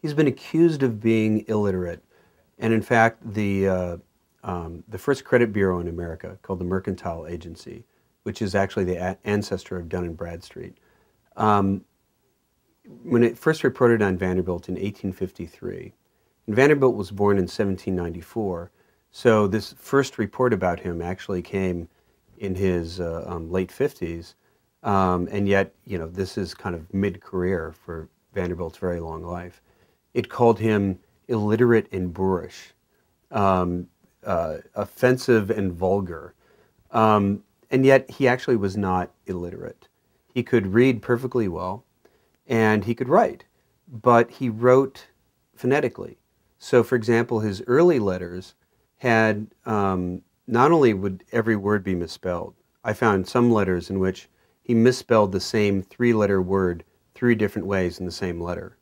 He's been accused of being illiterate, and in fact, the first credit bureau in America, called the Mercantile Agency, which is actually the ancestor of Dun and Bradstreet, um, when it first reported on Vanderbilt in 1853, and Vanderbilt was born in 1794, so this first report about him actually came in his late 50s, and yet, this is kind of mid-career for Vanderbilt's very long life. It called him illiterate and boorish, offensive and vulgar, and yet he actually was not illiterate. He could read perfectly well, and he could write, but he wrote phonetically. So, for example, his early letters had, not only would every word be misspelled, I found some letters in which he misspelled the same three-letter word three different ways in the same letter.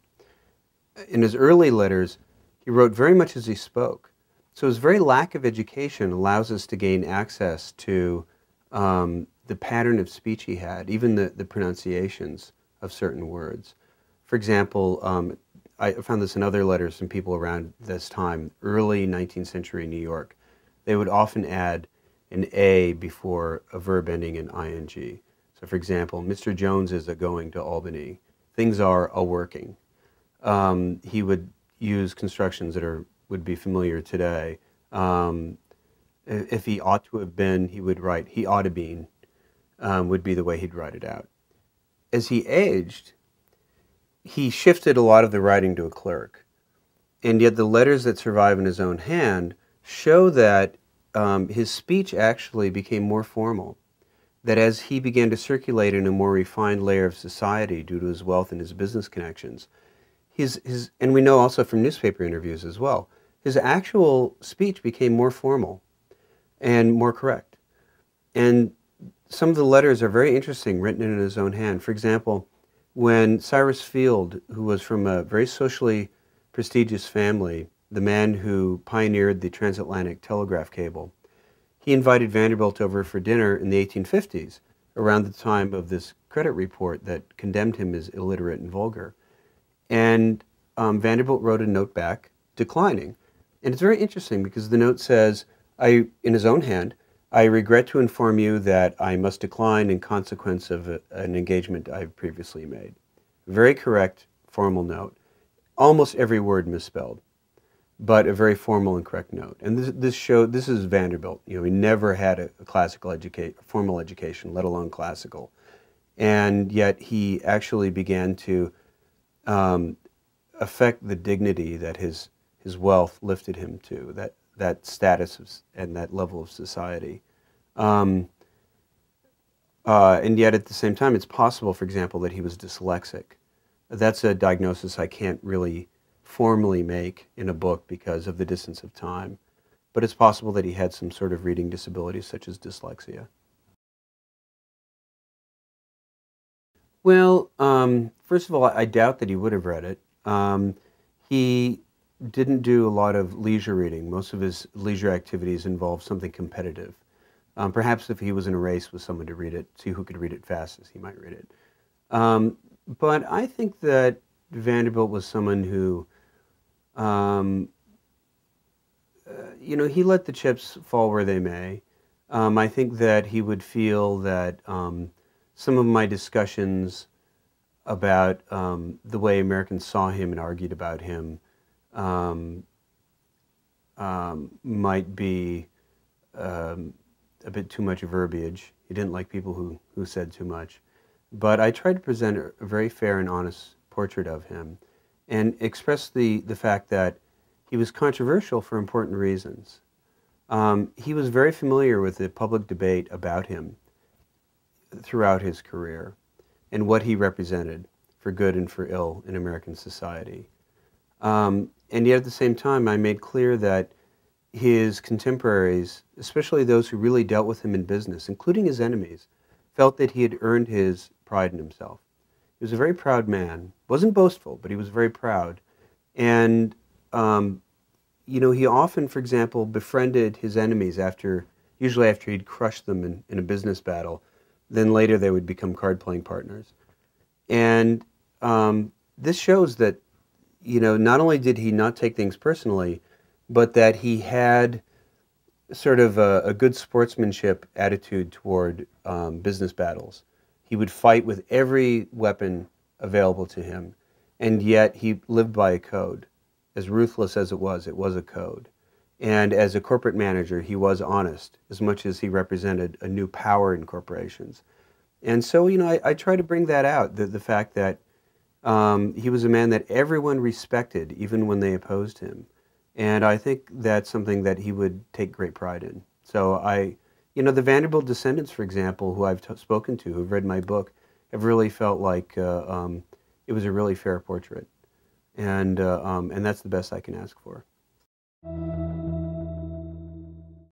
In his early letters, he wrote very much as he spoke. So his very lack of education allows us to gain access to the pattern of speech he had, even the pronunciations of certain words. For example, I found this in other letters from people around this time, early 19th century New York. They would often add an A before a verb ending in ing. So for example, Mr. Jones is a-going to Albany. Things are a-working. He would use constructions that would be familiar today. If he ought to have been, he would write he ought to been, would be the way he'd write it out. As he aged, he shifted a lot of the writing to a clerk. And yet the letters that survive in his own hand show that his speech actually became more formal. That as he began to circulate in a more refined layer of society due to his wealth and his business connections, and we know also from newspaper interviews as well, his actual speech became more formal and more correct. And some of the letters are very interesting, written in his own hand. For example, when Cyrus Field, who was from a very socially prestigious family, the man who pioneered the transatlantic telegraph cable, he invited Vanderbilt over for dinner in the 1850s, around the time of this credit report that condemned him as illiterate and vulgar. And Vanderbilt wrote a note back declining. And it's very interesting because the note says, in his own hand, I regret to inform you that I must decline in consequence of an engagement I've previously made. Very correct, formal note. Almost every word misspelled, but a very formal and correct note. And this is Vanderbilt. He never had a formal education, let alone classical. And yet he actually began to affect the dignity that his wealth lifted him to, that status and that level of society. And yet at the same time, it's possible, for example, that he was dyslexic. That's a diagnosis I can't really formally make in a book because of the distance of time. But it's possible that he had some sort of reading disability, such as dyslexia. Well, first of all, I doubt that he would have read it. He didn't do a lot of leisure reading. Most of his leisure activities involved something competitive. Perhaps if he was in a race with someone to read it, see who could read it fastest, he might read it. But I think that Vanderbilt was someone who, he let the chips fall where they may. I think that he would feel that some of my discussions about the way Americans saw him and argued about him might be a bit too much verbiage. He didn't like people who said too much. But I tried to present a very fair and honest portrait of him and express the fact that he was controversial for important reasons. He was very familiar with the public debate about him throughout his career and what he represented for good and for ill in American society. And yet at the same time, I made clear that his contemporaries, especially those who really dealt with him in business, including his enemies, felt that he had earned his pride in himself. He was a very proud man. Wasn't boastful, but he was very proud. And, he often, for example, befriended his enemies usually after he'd crushed them in a business battle. Then later they would become card-playing partners. And this shows that, not only did he not take things personally, but that he had sort of a good sportsmanship attitude toward business battles. He would fight with every weapon available to him, and yet he lived by a code. As ruthless as it was a code. And as a corporate manager, he was honest, as much as he represented a new power in corporations. And so, I try to bring that out, the fact that he was a man that everyone respected, even when they opposed him. And I think that's something that he would take great pride in. So the Vanderbilt descendants, for example, who I've spoken to, who've read my book, have really felt like it was a really fair portrait. And that's the best I can ask for.